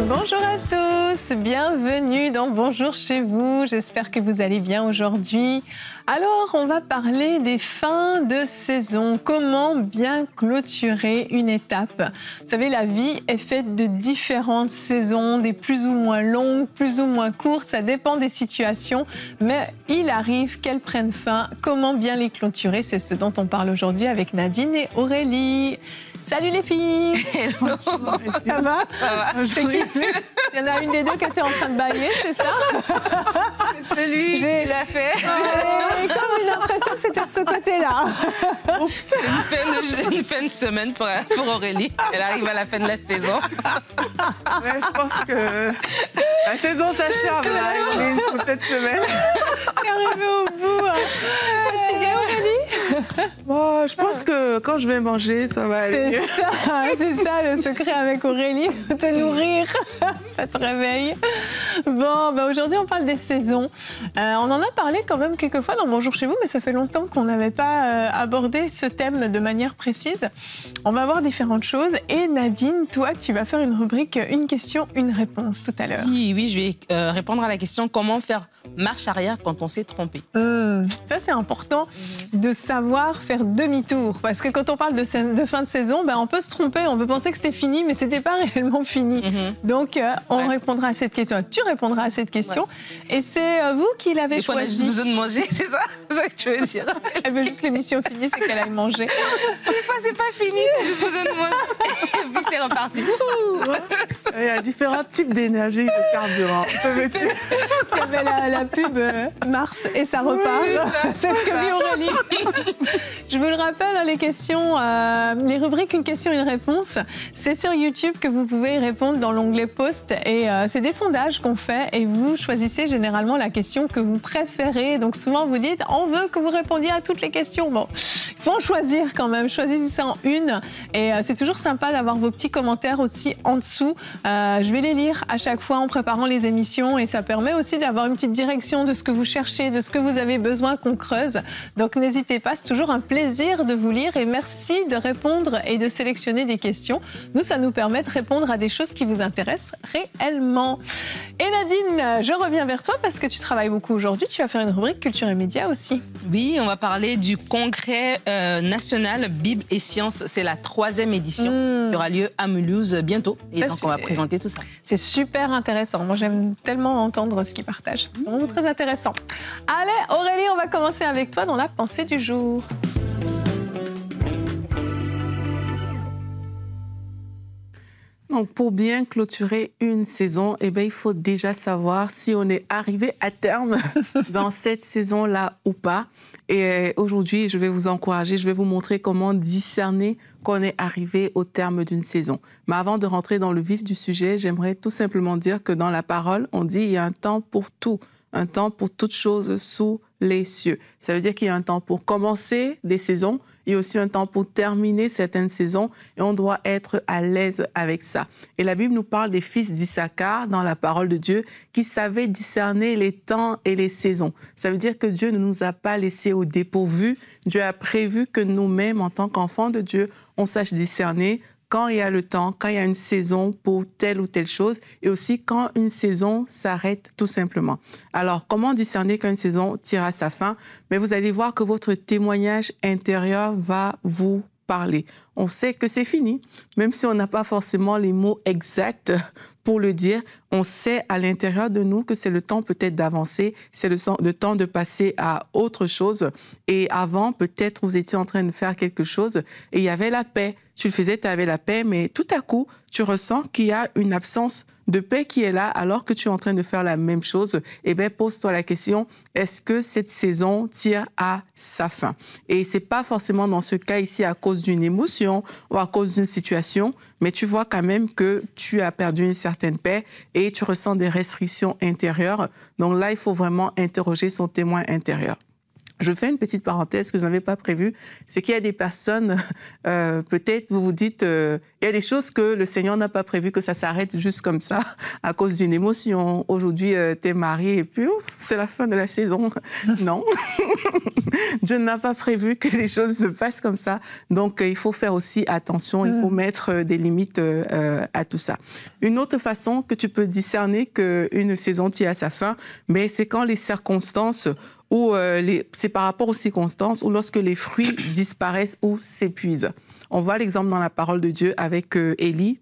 Bonjour à tous, bienvenue dans Bonjour chez vous, j'espère que vous allez bien aujourd'hui. Alors, on va parler des fins de saison, comment bien clôturer une étape. Vous savez, la vie est faite de différentes saisons, des plus ou moins longues, plus ou moins courtes, ça dépend des situations, mais il arrive qu'elles prennent fin. Comment bien les clôturer, c'est ce dont on parle aujourd'hui avec Nadine et Aurélie. Salut les filles. Hello. Ça va? Ça va. C'est qui? Il y en a une des deux qui était en train de bailler, c'est ça? C'est lui qui l'a fait. J'ai comme une impression que c'était de ce côté-là. Oups. C'est une fin de semaine pour Aurélie. Elle arrive à la fin de la saison. Ouais, je pense que la saison s'achève là, pour cette semaine. Arrivé au bout. Fatiguée, Aurélie? Bon, je pense que quand je vais manger, ça va aller mieux. C'est ça le secret avec Aurélie, te nourrir, ça te réveille. Bon, aujourd'hui on parle des saisons. On en a parlé quand même quelques fois dans Bonjour chez vous, mais ça fait longtemps qu'on n'avait pas abordé ce thème de manière précise. On va voir différentes choses. Et Nadine, toi, tu vas faire une rubrique une question, une réponse tout à l'heure. Oui, je vais répondre à la question comment faire marche arrière quand on s'est trompé. Ça, c'est important de savoir faire demi-tour. Parce que quand on parle de fin de saison, on peut se tromper, on peut penser que c'était fini, mais ce n'était pas réellement fini. Donc, on répondra à cette question. Tu répondras à cette question. Ouais. Et c'est vous qui l'avez choisi. On a juste besoin de manger, c'est ça que tu veux dire? Elle veut juste l'émission finie, c'est qu'elle aille manger. Des fois, c'est pas fini, t'as juste besoin de manger. Et puis, c'est reparti. Il y a différents types d'énergie et de carburant. Il y avait la pub Mars et ça repart. Oui, c'est ce que dit Aurélie. Je vous le rappelle, les questions, les rubriques Une question, une réponse, c'est sur YouTube que vous pouvez répondre dans l'onglet Post. Et c'est des sondages qu'on fait et vous choisissez généralement la question que vous préférez. Donc souvent, vous dites, on veut que vous répondiez à toutes les questions. Bon, il faut en choisir quand même. Choisissez en une. Et c'est toujours sympa d'avoir vos petits commentaires aussi en dessous. Je vais les lire à chaque fois en préparant les émissions et ça permet aussi d'avoir une petite direction de ce que vous cherchez, de ce que vous avez besoin qu'on creuse. Donc n'hésitez pas, c'est toujours un plaisir de vous lire et merci de répondre et de sélectionner des questions. Nous, ça nous permet de répondre à des choses qui vous intéressent réellement. Et Nadine, je reviens vers toi parce que tu travailles beaucoup aujourd'hui. Tu vas faire une rubrique Culture et Médias aussi. Oui, on va parler du congrès national Bible et Sciences. C'est la 3e édition qui aura lieu à Mulhouse bientôt. Et donc, on va présenter tout ça. C'est super intéressant. Moi, j'aime tellement entendre ce qu'ils partagent. C'est vraiment très intéressant. Allez, Aurélie, on va commencer avec toi dans la pensée du jour. Donc, pour bien clôturer une saison, il faut déjà savoir si on est arrivé à terme dans cette saison-là ou pas. Et aujourd'hui, je vais vous encourager, je vais vous montrer comment discerner qu'on est arrivé au terme d'une saison. Mais avant de rentrer dans le vif du sujet, j'aimerais tout simplement dire que dans la parole, on dit il y a un temps pour tout, un temps pour toutes choses sous les cieux. Ça veut dire qu'il y a un temps pour commencer des saisons, il y a aussi un temps pour terminer certaines saisons et on doit être à l'aise avec ça. Et la Bible nous parle des fils d'Issachar dans la parole de Dieu qui savaient discerner les temps et les saisons. Ça veut dire que Dieu ne nous a pas laissés au dépourvu. Dieu a prévu que nous-mêmes, en tant qu'enfants de Dieu, on sache discerner quand il y a le temps, quand il y a une saison pour telle ou telle chose, et aussi quand une saison s'arrête tout simplement. Alors, comment discerner quand une saison tire à sa fin? Mais vous allez voir que votre témoignage intérieur va vous parler. On sait que c'est fini, même si on n'a pas forcément les mots exacts pour le dire, on sait à l'intérieur de nous que c'est le temps peut-être d'avancer, c'est le temps de passer à autre chose. Et avant, peut-être vous étiez en train de faire quelque chose et il y avait la paix. Tu le faisais, tu avais la paix, mais tout à coup, tu ressens qu'il y a une absence de paix qui est là alors que tu es en train de faire la même chose. Eh bien, pose-toi la question, est-ce que cette saison tire à sa fin? Et c'est pas forcément dans ce cas ici à cause d'une émotion ou à cause d'une situation, mais tu vois quand même que tu as perdu une certaine paix et tu ressens des restrictions intérieures. Donc là, il faut vraiment interroger son témoin intérieur. Je fais une petite parenthèse que je n'avais pas prévue, c'est qu'il y a des personnes, peut-être vous vous dites, il y a des choses que le Seigneur n'a pas prévu que ça s'arrête juste comme ça, à cause d'une émotion. Aujourd'hui, t'es marié et puis c'est la fin de la saison. Non, Dieu n'a pas prévu que les choses se passent comme ça. Donc, il faut faire aussi attention, il faut mettre des limites à tout ça. Une autre façon que tu peux discerner qu'une saison tire à sa fin, mais c'est quand les circonstances ou c'est par rapport aux circonstances ou lorsque les fruits disparaissent ou s'épuisent. On voit l'exemple dans la parole de Dieu avec Élie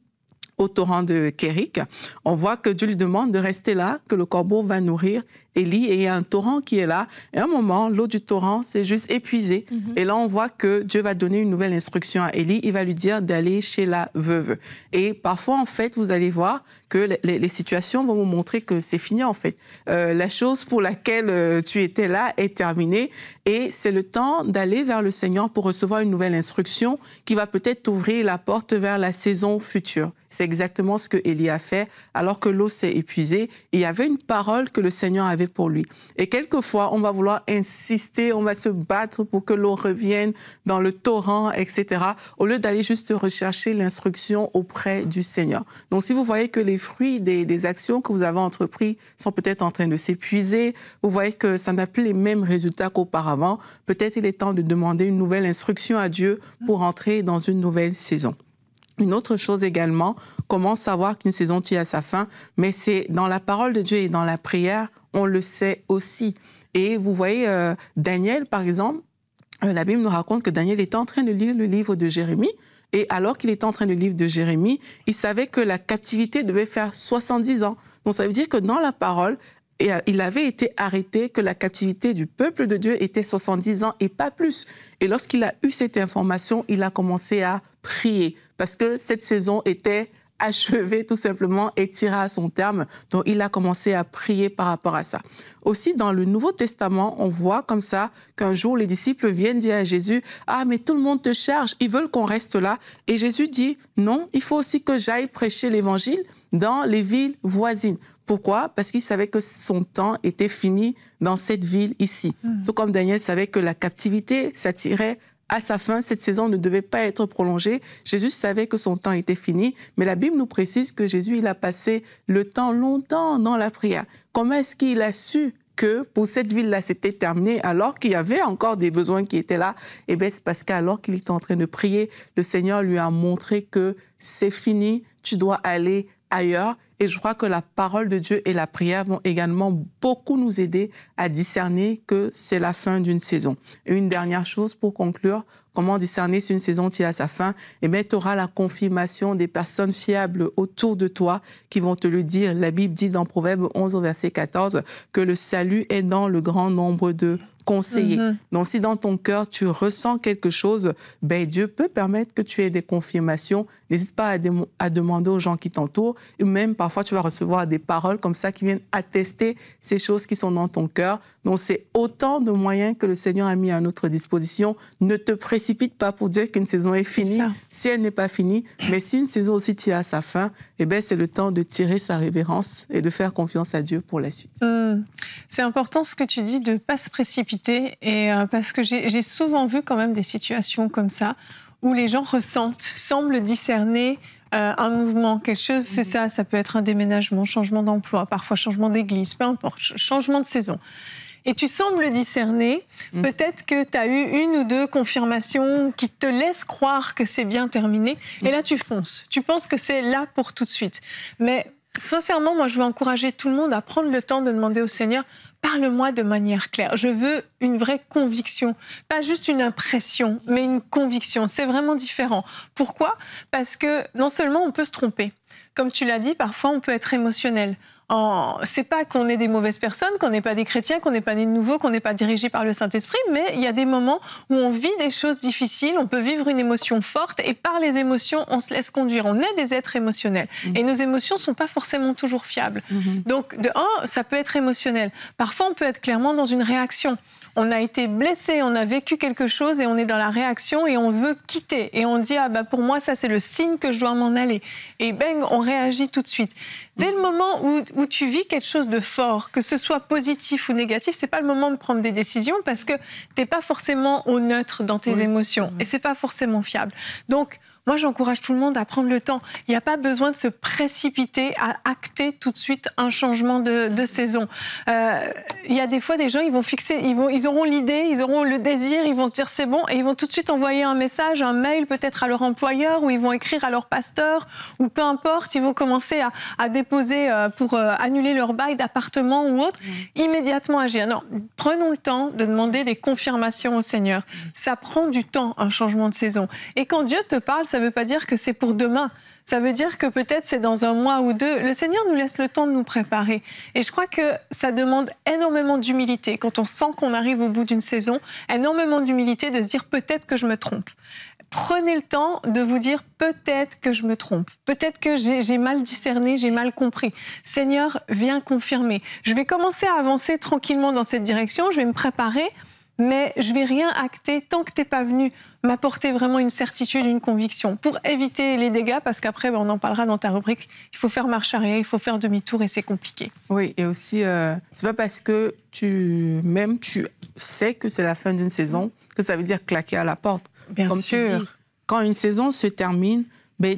au torrent de Kérik. On voit que Dieu lui demande de rester là, que le corbeau va nourrir Élie, et il y a un torrent qui est là. Et à un moment, l'eau du torrent s'est juste épuisée. Et là, on voit que Dieu va donner une nouvelle instruction à Élie. Il va lui dire d'aller chez la veuve. Et parfois, en fait, vous allez voir que les situations vont vous montrer que c'est fini, en fait. La chose pour laquelle tu étais là est terminée. Et c'est le temps d'aller vers le Seigneur pour recevoir une nouvelle instruction qui va peut-être t'ouvrir la porte vers la saison future. C'est exactement ce que Élie a fait alors que l'eau s'est épuisée. Il y avait une parole que le Seigneur avait pour lui. Et quelquefois, on va vouloir insister, on va se battre pour que l'eau revienne dans le torrent, etc., au lieu d'aller juste rechercher l'instruction auprès du Seigneur. Donc, si vous voyez que les fruits des actions que vous avez entreprises sont peut-être en train de s'épuiser, vous voyez que ça n'a plus les mêmes résultats qu'auparavant, peut-être il est temps de demander une nouvelle instruction à Dieu pour entrer dans une nouvelle saison. Une autre chose également, comment savoir qu'une saison tire à sa fin, mais c'est dans la parole de Dieu et dans la prière, on le sait aussi. Et vous voyez, Daniel, par exemple, la Bible nous raconte que Daniel était en train de lire le livre de Jérémie, et alors qu'il était en train de lire le livre de Jérémie, il savait que la captivité devait faire 70 ans. Donc ça veut dire que dans la parole, et il avait été arrêté que la captivité du peuple de Dieu était 70 ans et pas plus. Et lorsqu'il a eu cette information, il a commencé à prier parce que cette saison était achevée tout simplement et tirée à son terme. Donc, il a commencé à prier par rapport à ça. Aussi, dans le Nouveau Testament, on voit comme ça qu'un jour, les disciples viennent dire à Jésus, « Ah, mais tout le monde te charge, ils veulent qu'on reste là. » Et Jésus dit, « Non, il faut aussi que j'aille prêcher l'Évangile dans les villes voisines. » Pourquoi? Parce qu'il savait que son temps était fini dans cette ville ici. Tout comme Daniel savait que la captivité s'attirait à sa fin, cette saison ne devait pas être prolongée. Jésus savait que son temps était fini, mais la Bible nous précise que Jésus, il a passé le temps longtemps dans la prière. Comment est-ce qu'il a su que pour cette ville-là, c'était terminé alors qu'il y avait encore des besoins qui étaient là? Eh bien, c'est parce qu'alors qu'il était en train de prier, le Seigneur lui a montré que c'est fini, tu dois aller ailleurs. Et je crois que la parole de Dieu et la prière vont également beaucoup nous aider à discerner que c'est la fin d'une saison. Et une dernière chose pour conclure, comment discerner si une saison tire à sa fin? Eh bien, tu auras la confirmation des personnes fiables autour de toi qui vont te le dire. La Bible dit dans Proverbe 11 au verset 14 que le salut est dans le grand nombre de conseiller. Donc, si dans ton cœur, tu ressens quelque chose, ben, Dieu peut permettre que tu aies des confirmations. N'hésite pas à demander aux gens qui t'entourent. Et même, parfois, tu vas recevoir des paroles comme ça qui viennent attester ces choses qui sont dans ton cœur. Donc, c'est autant de moyens que le Seigneur a mis à notre disposition. Ne te précipite pas pour dire qu'une saison est finie si elle n'est pas finie. Mais si une saison aussi tire à sa fin, eh ben, c'est le temps de tirer sa révérence et de faire confiance à Dieu pour la suite. C'est important ce que tu dis de ne pas se précipiter. Et parce que j'ai souvent vu quand même des situations comme ça où les gens semblent discerner un mouvement, quelque chose, c'est ça peut être un déménagement, changement d'emploi, parfois changement d'église, peu importe, changement de saison. Et tu sembles discerner, peut-être que tu as eu une ou deux confirmations qui te laissent croire que c'est bien terminé, et là tu fonces, tu penses que c'est là pour tout de suite. Mais sincèrement, moi je veux encourager tout le monde à prendre le temps de demander au Seigneur, parle-moi de manière claire. Je veux une vraie conviction, pas juste une impression, mais une conviction. C'est vraiment différent. Pourquoi? Parce que non seulement on peut se tromper, comme tu l'as dit, parfois on peut être émotionnel. C'est pas qu'on est des mauvaises personnes, qu'on n'est pas des chrétiens, qu'on n'est pas nés de nouveau, qu'on n'est pas dirigé par le Saint-Esprit, mais il y a des moments où on vit des choses difficiles, on peut vivre une émotion forte et par les émotions, on se laisse conduire. On est des êtres émotionnels et nos émotions sont pas forcément toujours fiables. Donc, de un, ça peut être émotionnel. Parfois, on peut être clairement dans une réaction. on a été blessé, on a vécu quelque chose et on est dans la réaction et on veut quitter. Et on dit, ah bah pour moi, ça c'est le signe que je dois m'en aller. Et bang, on réagit tout de suite. Dès le moment où tu vis quelque chose de fort, que ce soit positif ou négatif, c'est pas le moment de prendre des décisions parce que t'es pas forcément au neutre dans tes émotions. Et c'est pas forcément fiable. Donc, moi, j'encourage tout le monde à prendre le temps. Il n'y a pas besoin de se précipiter à acter tout de suite un changement de saison. Il y a des fois des gens, ils vont fixer, ils auront l'idée, ils auront le désir, ils vont se dire c'est bon, et ils vont tout de suite envoyer un message, un mail peut-être à leur employeur, ou ils vont écrire à leur pasteur, ou peu importe, ils vont commencer à déposer pour annuler leur bail d'appartement ou autre, immédiatement agir. Non, prenons le temps de demander des confirmations au Seigneur. Ça prend du temps, un changement de saison. Et quand Dieu te parle, ça ne veut pas dire que c'est pour demain. Ça veut dire que peut-être c'est dans un mois ou deux. Le Seigneur nous laisse le temps de nous préparer. Et je crois que ça demande énormément d'humilité. Quand on sent qu'on arrive au bout d'une saison, énormément d'humilité de se dire peut-être que je me trompe. Prenez le temps de vous dire peut-être que je me trompe. Peut-être que j'ai mal discerné, j'ai mal compris. Seigneur, viens confirmer. Je vais commencer à avancer tranquillement dans cette direction. Je vais me préparer. Mais je ne vais rien acter tant que tu n'es pas venu m'apporter vraiment une certitude, une conviction, pour éviter les dégâts, parce qu'après, on en parlera dans ta rubrique, il faut faire marche arrière, il faut faire demi-tour et c'est compliqué. Oui, et aussi, c'est pas parce que tu sais que c'est la fin d'une saison que ça veut dire claquer à la porte. Bien Comme sûr. Tu dis, quand une saison se termine,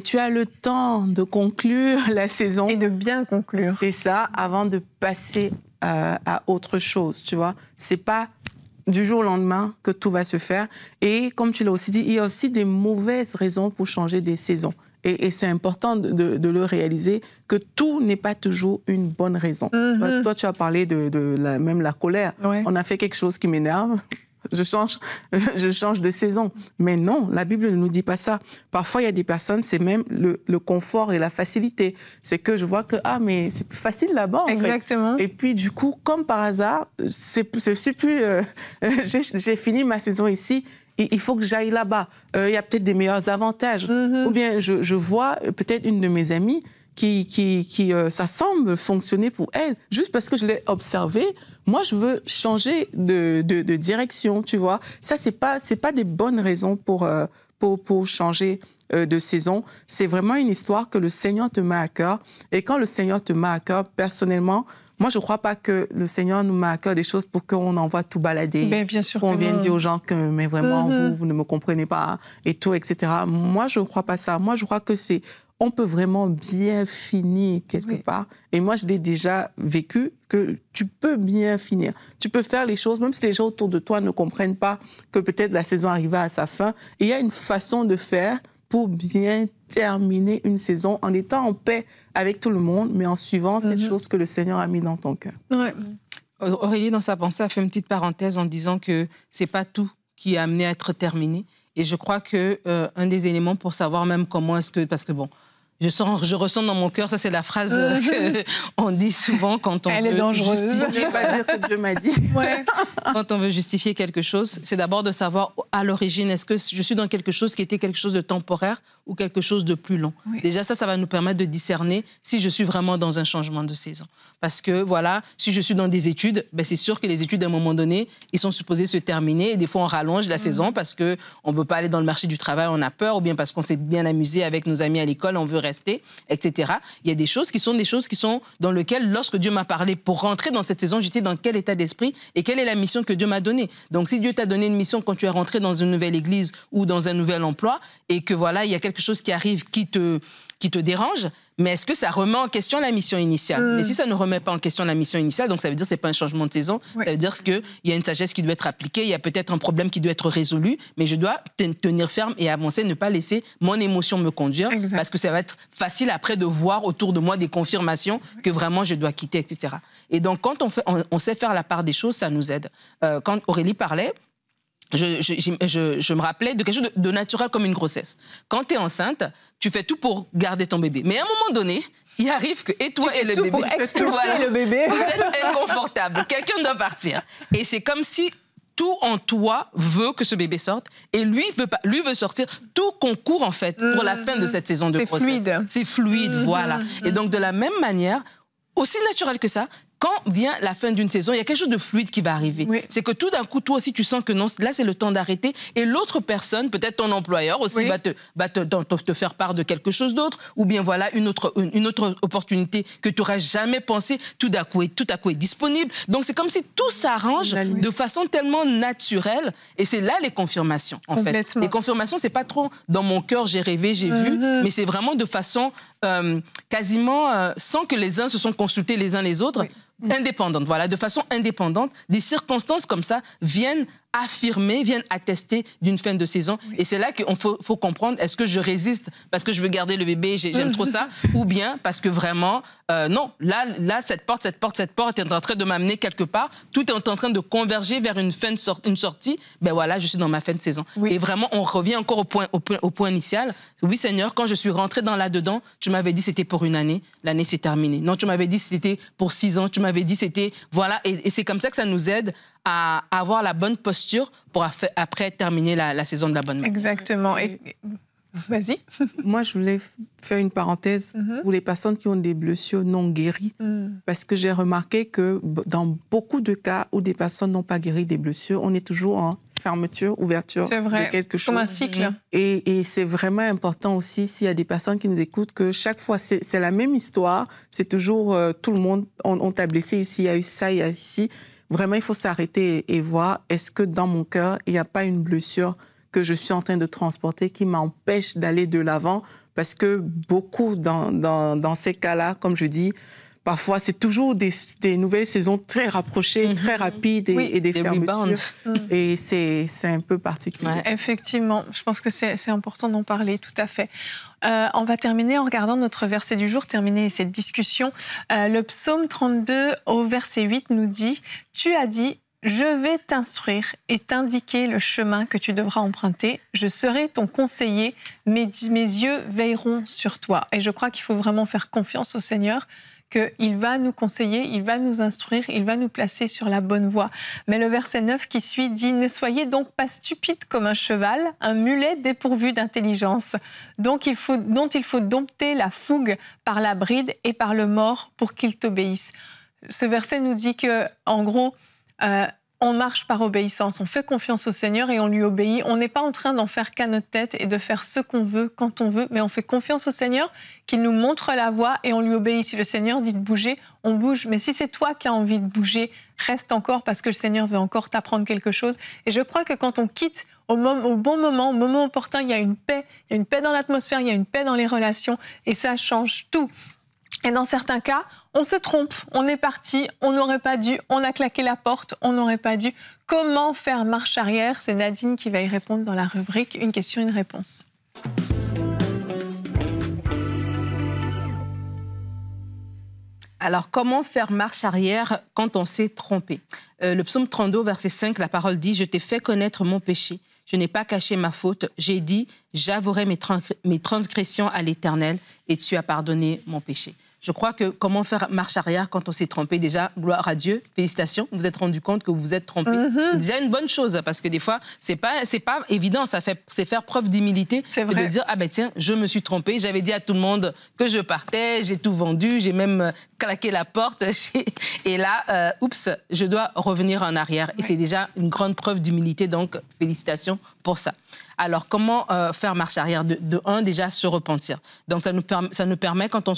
tu as le temps de conclure la saison. Et de bien conclure. C'est ça, avant de passer à autre chose, tu vois. C'est pas du jour au lendemain que tout va se faire. Et comme tu l'as aussi dit, il y a aussi des mauvaises raisons pour changer des saisons. Et c'est important de le réaliser, que tout n'est pas toujours une bonne raison. Toi, tu as parlé même la colère. Ouais. On a fait quelque chose qui m'énerve. Je change de saison. Mais non, la Bible ne nous dit pas ça. Parfois, il y a des personnes, c'est même le confort et la facilité. C'est que je vois que, mais c'est plus facile là-bas, en Exactement. fait. Et puis, du coup, comme par hasard, j'ai fini ma saison ici, il faut que j'aille là-bas. Il y a peut-être des meilleurs avantages. Ou bien, je vois peut-être une de mes amies qui ça semble fonctionner pour elle, juste parce que je l'ai observée. Moi, je veux changer de direction, tu vois. Ça, c'est pas des bonnes raisons pour changer de saison. C'est vraiment une histoire que le Seigneur te met à cœur. Et quand le Seigneur te met à cœur, personnellement, moi, je ne crois pas que le Seigneur nous met à cœur des choses pour qu'on envoie tout balader. Ben, bien sûr qu'on que vienne non. dire aux gens que, mais vraiment, vous ne me comprenez pas, et tout, etc. Moi, je ne crois pas ça. Moi, je crois que on peut vraiment bien finir quelque part. Et moi, je l'ai déjà vécu, que tu peux bien finir. Tu peux faire les choses, même si les gens autour de toi ne comprennent pas que peut-être la saison arrivait à sa fin. Et il y a une façon de faire pour bien terminer une saison en étant en paix avec tout le monde, mais en suivant cette chose que le Seigneur a mis dans ton cœur. Ouais. Aurélie, dans sa pensée, a fait une petite parenthèse en disant que c'est pas tout qui est amené à être terminé. Et je crois que un des éléments pour savoir même comment est-ce que... Parce que bon, je ressens dans mon cœur, ça c'est la phrase qu'on dit souvent quand on Elle veut est dangereuse. justifier. Pas dire que Dieu m'a dit. Ouais. Quand on veut justifier quelque chose, c'est d'abord de savoir à l'origine, est-ce que je suis dans quelque chose qui était quelque chose de temporaire ou quelque chose de plus long. Oui. Déjà, ça va nous permettre de discerner si je suis vraiment dans un changement de saison. Parce que, voilà, si je suis dans des études, c'est sûr que les études, à un moment donné, ils sont supposés se terminer. Et des fois, on rallonge la saison parce qu'on ne veut pas aller dans le marché du travail, on a peur, ou bien parce qu'on s'est bien amusé avec nos amis à l'école, on veut rester, etc. Il y a des choses qui sont dans lesquelles, lorsque Dieu m'a parlé, pour rentrer dans cette saison, j'étais dans quel état d'esprit et quelle est la mission que Dieu m'a donnée. Donc, si Dieu t'a donné une mission quand tu es rentré dans une nouvelle église ou dans un nouvel emploi et que, voilà, il y a quelque chose qui arrive qui te dérange, mais est-ce que ça remet en question la mission initiale? Mais si ça ne remet pas en question la mission initiale, donc ça veut dire que ce n'est pas un changement de saison, ça veut dire qu'il y a une sagesse qui doit être appliquée, il y a peut-être un problème qui doit être résolu, mais je dois tenir ferme et avancer, ne pas laisser mon émotion me conduire, parce que ça va être facile après de voir autour de moi des confirmations que vraiment je dois quitter, etc. Et donc, quand on sait faire la part des choses, ça nous aide. Quand Aurélie parlait, je me rappelais de quelque chose de naturel comme une grossesse. Quand tu es enceinte, tu fais tout pour garder ton bébé. Mais à un moment donné, il arrive que et toi et le bébé... pour expulser le bébé. Vous êtes inconfortable. Quelqu'un doit partir. Et c'est comme si tout en toi veut que ce bébé sorte et lui veut sortir. Tout concourt, en fait, pour la fin de cette saison de grossesse. C'est fluide. C'est fluide, voilà. Et donc, de la même manière, aussi naturel que ça, quand vient la fin d'une saison, il y a quelque chose de fluide qui va arriver. Oui. C'est que tout d'un coup, toi aussi, tu sens que non, là, c'est le temps d'arrêter. Et l'autre personne, peut-être ton employeur aussi, va te faire part de quelque chose d'autre. Ou bien voilà, une autre opportunité que tu n'aurais jamais pensé, tout à coup est disponible. Donc, c'est comme si tout s'arrange de façon tellement naturelle. Et c'est là les confirmations, en fait. Les confirmations, c'est pas trop dans mon cœur, j'ai rêvé, j'ai vu, mais c'est vraiment de façon quasiment sans que les uns se sont consultés les uns les autres, indépendante, voilà, de façon indépendante, des circonstances comme ça viennent affirmer, viennent attester d'une fin de saison. Et c'est là qu'il faut comprendre, est-ce que je résiste parce que je veux garder le bébé, j'aime trop ça, ou bien parce que vraiment, non, là, cette porte est en train de m'amener quelque part, tout est en train de converger vers une sortie, ben voilà, je suis dans ma fin de saison. Et vraiment, on revient encore au point initial. Oui, Seigneur, quand je suis rentrée dans là-dedans, tu m'avais dit c'était pour une année, l'année s'est terminée. Non, tu m'avais dit c'était pour 6 ans, tu m'avais dit c'était... Voilà, et c'est comme ça que ça nous aide à avoir la bonne posture pour après terminer la saison de l'abonnement. Exactement. Et... Vas-y. Moi, je voulais faire une parenthèse pour les personnes qui ont des blessures non guéries, parce que j'ai remarqué que dans beaucoup de cas où des personnes n'ont pas guéri des blessures, on est toujours en fermeture, ouverture de quelque chose. Comme un cycle. Et c'est vraiment important aussi, s'il y a des personnes qui nous écoutent, que chaque fois, c'est la même histoire, c'est toujours tout le monde, on t'a blessé ici, il y a eu ça, il y a ici. Vraiment, il faut s'arrêter et voir, est-ce que dans mon cœur, il n'y a pas une blessure que je suis en train de transporter qui m'empêche d'aller de l'avant? Parce que beaucoup, dans ces cas-là, comme je dis, parfois, c'est toujours des nouvelles saisons très rapprochées, très rapides et des fermetures. Et c'est un peu particulier. Ouais. Effectivement, je pense que c'est important d'en parler, tout à fait. On va terminer en regardant notre verset du jour, terminer cette discussion. Le psaume 32 au verset 8 nous dit « Tu as dit, je vais t'instruire et t'indiquer le chemin que tu devras emprunter. Je serai ton conseiller, mes yeux veilleront sur toi. » Et je crois qu'il faut vraiment faire confiance au Seigneur, qu'il va nous conseiller, il va nous instruire, il va nous placer sur la bonne voie. Mais le verset 9 qui suit dit « Ne soyez donc pas stupides comme un cheval, un mulet dépourvu d'intelligence, dont il faut dompter la fougue par la bride et par le mors pour qu'il t'obéisse. » Ce verset nous dit que, en gros, on marche par obéissance, on fait confiance au Seigneur et on lui obéit. On n'est pas en train d'en faire qu'à notre tête et de faire ce qu'on veut, quand on veut, mais on fait confiance au Seigneur, qu'il nous montre la voie et on lui obéit. Si le Seigneur dit de bouger, on bouge. Mais si c'est toi qui as envie de bouger, reste encore parce que le Seigneur veut encore t'apprendre quelque chose. Et je crois que quand on quitte au bon moment, au moment opportun, il y a une paix. Il y a une paix dans l'atmosphère, il y a une paix dans les relations et ça change tout. Et dans certains cas, on se trompe, on est parti, on n'aurait pas dû, on a claqué la porte, on n'aurait pas dû. Comment faire marche arrière? C'est Nadine qui va y répondre dans la rubrique « Une question, une réponse ». Alors, comment faire marche arrière quand on s'est trompé? Le psaume 32, verset 5, la parole dit « Je t'ai fait connaître mon péché. Je n'ai pas caché ma faute. J'ai dit, j'avouerai mes transgressions à l'Éternel et tu as pardonné mon péché. » Je crois que comment faire marche arrière quand on s'est trompé, déjà, gloire à Dieu, félicitations, vous vous êtes rendu compte que vous vous êtes trompé. C'est déjà une bonne chose parce que des fois, c'est pas évident, c'est faire preuve d'humilité de dire, ah ben tiens, je me suis trompé, j'avais dit à tout le monde que je partais, j'ai tout vendu, j'ai même claqué la porte et là, oups, je dois revenir en arrière. Et c'est déjà une grande preuve d'humilité, donc félicitations pour ça. Alors, comment faire marche arrière? De un, déjà, se repentir. Donc, ça nous permet, quand on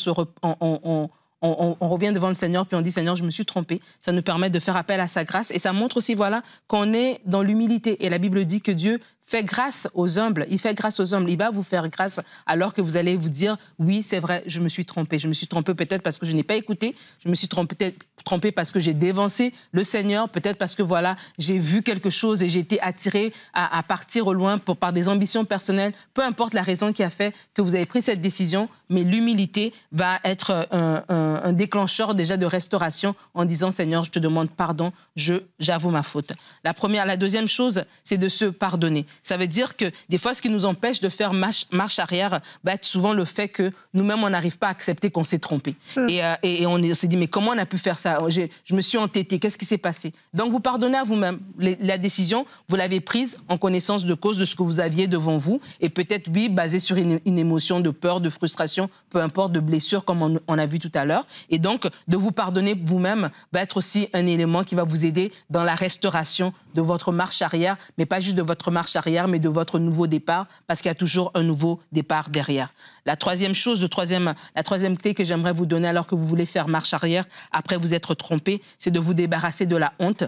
revient devant le Seigneur, puis on dit, Seigneur, je me suis trompé. Ça nous permet de faire appel à sa grâce. Et ça montre aussi, voilà, qu'on est dans l'humilité. Et la Bible dit que Dieu fait grâce aux humbles. Il fait grâce aux humbles. Il va vous faire grâce alors que vous allez vous dire, oui, c'est vrai, je me suis trompé. Je me suis trompé peut-être parce que je n'ai pas écouté. Je me suis trompé parce que j'ai dévancé le Seigneur. Peut-être parce que, voilà, j'ai vu quelque chose et j'ai été attiré à partir au loin par des ambitions personnelles. Peu importe la raison qui a fait que vous avez pris cette décision, mais l'humilité va être un déclencheur déjà de restauration en disant, Seigneur, je te demande pardon, j'avoue ma faute. La deuxième chose, c'est de se pardonner. Ça veut dire que des fois, ce qui nous empêche de faire marche arrière va être souvent le fait que nous-mêmes, on n'arrive pas à accepter qu'on s'est trompé. Et on s'est dit, mais comment on a pu faire ça? Je me suis entêtée, qu'est-ce qui s'est passé? Donc, vous pardonnez à vous-même. La décision, vous l'avez prise en connaissance de cause de ce que vous aviez devant vous, et peut-être, oui, basée sur une émotion de peur, de frustration, peu importe, de blessure, comme on a vu tout à l'heure. Et donc, de vous pardonner vous-même va être aussi un élément qui va vous aider dans la restauration de votre marche arrière, mais pas juste de votre marche arrière, mais de votre nouveau départ, parce qu'il y a toujours un nouveau départ derrière. La troisième chose, la troisième clé que j'aimerais vous donner alors que vous voulez faire marche arrière, après vous être trompé, c'est de vous débarrasser de la honte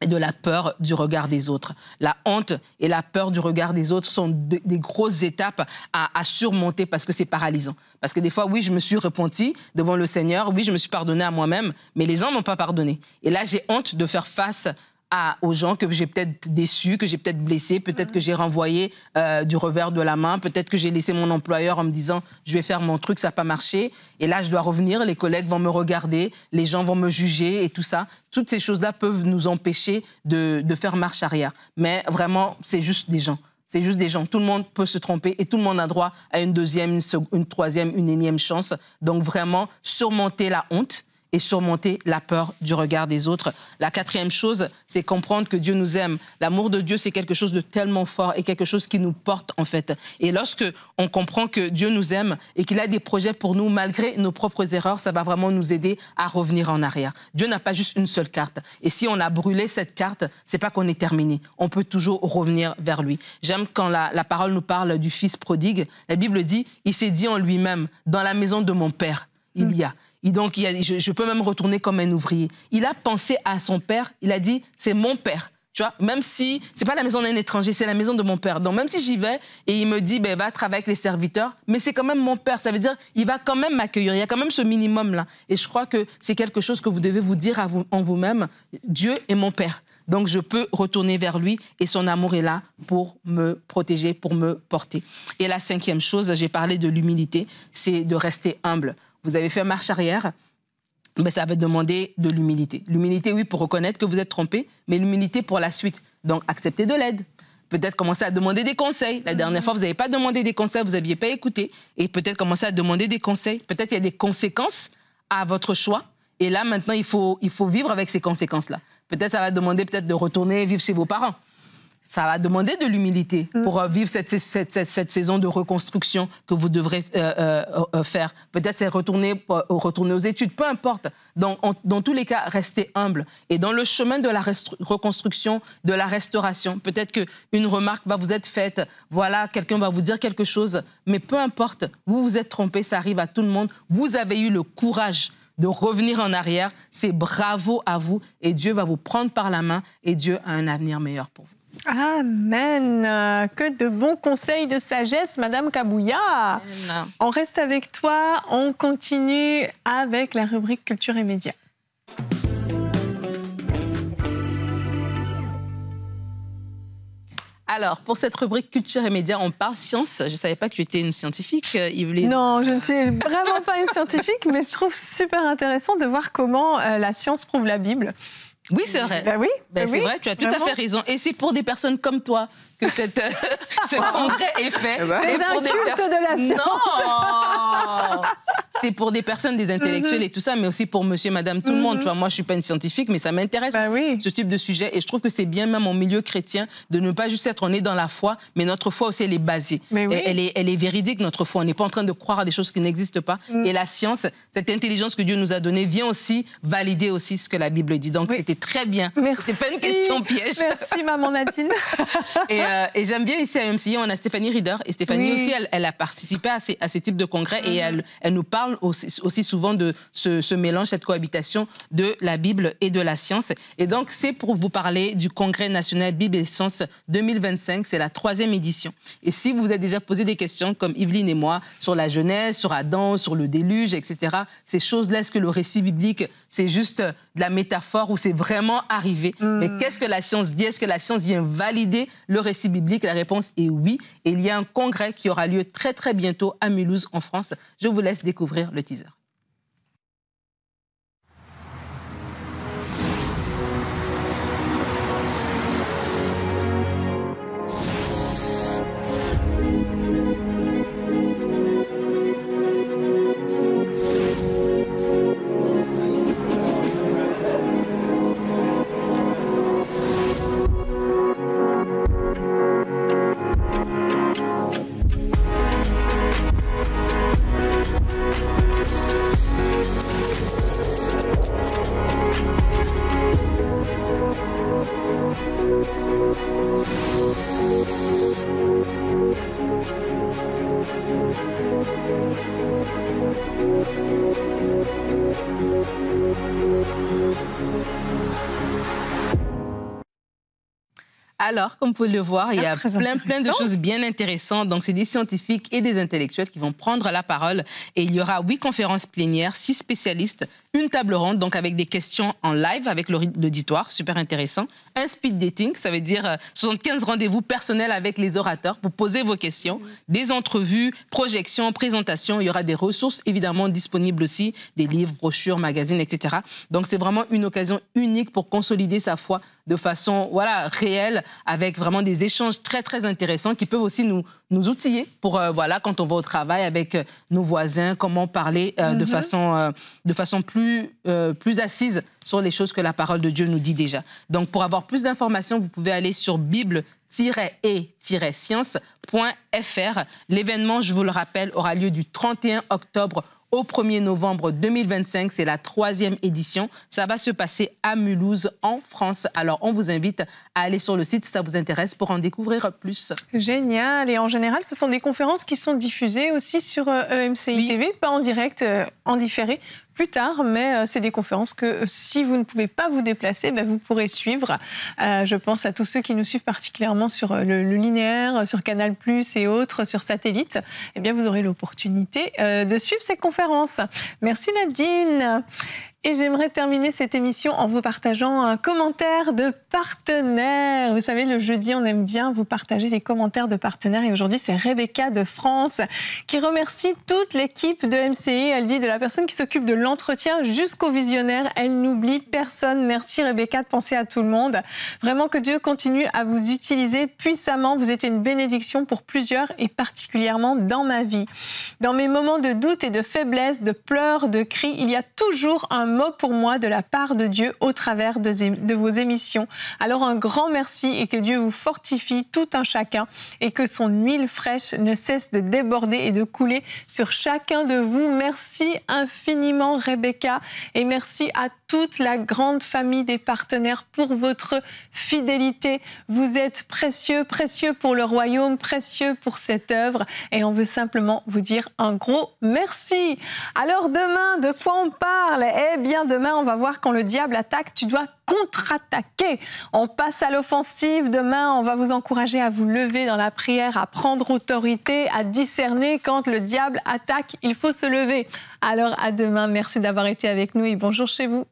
et de la peur du regard des autres. La honte et la peur du regard des autres sont des grosses étapes à surmonter parce que c'est paralysant. Parce que des fois, oui, je me suis repentie devant le Seigneur, oui, je me suis pardonnée à moi-même, mais les gens n'ont pas pardonné. Et là, j'ai honte de faire face aux gens que j'ai peut-être déçus, que j'ai peut-être blessés, peut-être que j'ai renvoyé du revers de la main, peut-être que j'ai laissé mon employeur en me disant « je vais faire mon truc, ça n'a pas marché ». Et là, je dois revenir, les collègues vont me regarder, les gens vont me juger et tout ça. Toutes ces choses-là peuvent nous empêcher de faire marche arrière. Mais vraiment, c'est juste des gens. C'est juste des gens. Tout le monde peut se tromper et tout le monde a droit à une deuxième, une troisième, une énième chance. Donc vraiment, surmonter la honte et surmonter la peur du regard des autres. La quatrième chose, c'est comprendre que Dieu nous aime. L'amour de Dieu, c'est quelque chose de tellement fort et quelque chose qui nous porte, en fait. Et lorsque on comprend que Dieu nous aime et qu'il a des projets pour nous, malgré nos propres erreurs, ça va vraiment nous aider à revenir en arrière. Dieu n'a pas juste une seule carte. Et si on a brûlé cette carte, c'est pas qu'on est terminé. On peut toujours revenir vers lui. J'aime quand la parole nous parle du fils prodigue. La Bible dit, il s'est dit en lui-même, dans la maison de mon père, il y a. Et donc, je peux même retourner comme un ouvrier. Il a pensé à son père, il a dit, c'est mon père. Tu vois, même si c'est pas la maison d'un étranger, c'est la maison de mon père. Donc, même si j'y vais et il me dit, ben, va travailler avec les serviteurs, mais c'est quand même mon père. Ça veut dire, il va quand même m'accueillir. Il y a quand même ce minimum-là. Et je crois que c'est quelque chose que vous devez vous dire en vous-même. Dieu est mon père. Donc, je peux retourner vers lui et son amour est là pour me protéger, pour me porter. Et la cinquième chose, j'ai parlé de l'humilité, c'est de rester humble. Vous avez fait marche arrière, mais ça va demander de l'humilité. L'humilité, oui, pour reconnaître que vous êtes trompé, mais l'humilité pour la suite. Donc, accepter de l'aide. Peut-être commencer à demander des conseils. La dernière fois, vous n'avez pas demandé des conseils, vous n'aviez pas écouté. Et peut-être commencer à demander des conseils. Peut-être qu'il y a des conséquences à votre choix. Et là, maintenant, il faut vivre avec ces conséquences-là. Peut-être ça va demander de retourner vivre chez vos parents. Ça va demander de l'humilité pour vivre cette saison de reconstruction que vous devrez faire. Peut-être c'est retourner aux études, peu importe. Dans tous les cas, restez humble. Et dans le chemin de la reconstruction, de la restauration, peut-être qu'une remarque va vous être faite, voilà, quelqu'un va vous dire quelque chose, mais peu importe, vous vous êtes trompé, ça arrive à tout le monde. Vous avez eu le courage de revenir en arrière, c'est bravo à vous et Dieu va vous prendre par la main et Dieu a un avenir meilleur pour vous. Amen. Que de bons conseils de sagesse, Madame Kabouya. Amen. On reste avec toi. On continue avec la rubrique Culture et Médias. Alors, pour cette rubrique Culture et Médias, on parle science. Je ne savais pas que tu étais une scientifique, Yveline. Non, je ne suis vraiment pas une scientifique, mais je trouve super intéressant de voir comment la science prouve la Bible. Oui, c'est vrai. Ben oui, c'est vrai, tu as tout à fait raison. Et c'est pour des personnes comme toi que ce congrès est fait. C'est un culte de la science. Non. C'est pour des personnes, des intellectuels et tout ça, mais aussi pour monsieur, madame, tout le monde. Tu vois, moi, je ne suis pas une scientifique, mais ça m'intéresse ce type de sujet. Et je trouve que c'est bien, même en milieu chrétien, de ne pas juste être né dans la foi, mais notre foi aussi, elle est basée. Elle est véridique, notre foi. On n'est pas en train de croire à des choses qui n'existent pas. Et la science, cette intelligence que Dieu nous a donnée, vient aussi valider aussi ce que la Bible dit. Donc, c'était très bien. Merci. C'est pas une question piège. Merci, maman Nadine. Et j'aime bien ici à MCI, on a Stéphanie Rieder. Et Stéphanie aussi, elle a participé à ces types de congrès et elle nous parle aussi souvent de ce mélange, cette cohabitation de la Bible et de la science. Et donc, c'est pour vous parler du Congrès national Bible et Sciences 2025. C'est la 3e édition. Et si vous vous êtes déjà posé des questions, comme Yveline et moi, sur la Genèse, sur Adam, sur le déluge, etc., ces choses-là, est-ce que le récit biblique, c'est juste de la métaphore ou c'est vraiment arrivé? Mais qu'est-ce que la science dit? Est-ce que la science vient valider le récit biblique? La réponse est oui. Et il y a un congrès qui aura lieu très, très bientôt à Mulhouse, en France. Je vous laisse découvrir le teaser. Alors, comme vous pouvez le voir, il y a plein de choses bien intéressantes. Donc, c'est des scientifiques et des intellectuels qui vont prendre la parole. Et il y aura 8 conférences plénières, 6 spécialistes, une table ronde, donc avec des questions en live avec l'auditoire, super intéressant. Un speed dating, ça veut dire 75 rendez-vous personnels avec les orateurs pour poser vos questions. Des entrevues, projections, présentations. Il y aura des ressources évidemment disponibles aussi, des livres, brochures, magazines, etc. Donc, c'est vraiment une occasion unique pour consolider sa foi de façon réelle, avec vraiment des échanges très, très intéressants qui peuvent aussi nous outiller pour, quand on va au travail avec nos voisins, comment parler de façon plus assise sur les choses que la parole de Dieu nous dit déjà. Donc, pour avoir plus d'informations, vous pouvez aller sur bible-et-science.fr. L'événement, je vous le rappelle, aura lieu du 31 octobre au 1er novembre 2025. C'est la 3e édition. Ça va se passer à Mulhouse, en France. Alors, on vous invite à aller sur le site si ça vous intéresse pour en découvrir plus. Génial. Et en général, ce sont des conférences qui sont diffusées aussi sur EMCI TV, pas en direct, en différé plus tard, mais c'est des conférences que si vous ne pouvez pas vous déplacer, vous pourrez suivre. Je pense à tous ceux qui nous suivent particulièrement sur le linéaire, sur Canal+, et autres, sur satellite. Eh bien, vous aurez l'opportunité de suivre ces conférences. Merci Nadine. Et j'aimerais terminer cette émission en vous partageant un commentaire de partenaire. Vous savez, le jeudi, on aime bien vous partager les commentaires de partenaires. Et aujourd'hui, c'est Rebecca de France qui remercie toute l'équipe de MCI. Elle dit de la personne qui s'occupe de l'entretien jusqu'au visionnaire. Elle n'oublie personne. Merci Rebecca de penser à tout le monde. Vraiment que Dieu continue à vous utiliser puissamment. Vous êtes une bénédiction pour plusieurs et particulièrement dans ma vie. Dans mes moments de doute et de faiblesse, de pleurs, de cris, il y a toujours un mot pour moi de la part de Dieu au travers de vos émissions. Alors un grand merci et que Dieu vous fortifie tout un chacun et que son huile fraîche ne cesse de déborder et de couler sur chacun de vous. Merci infiniment Rebecca et merci à toute la grande famille des partenaires pour votre fidélité. Vous êtes précieux, précieux pour le royaume, précieux pour cette œuvre et on veut simplement vous dire un gros merci. Alors demain, de quoi on parle ? Eh bien demain, on va voir quand le diable attaque, tu dois contre-attaquer. On passe à l'offensive. Demain, on va vous encourager à vous lever dans la prière, à prendre autorité, à discerner quand le diable attaque. Il faut se lever. Alors à demain, merci d'avoir été avec nous et bonjour chez vous.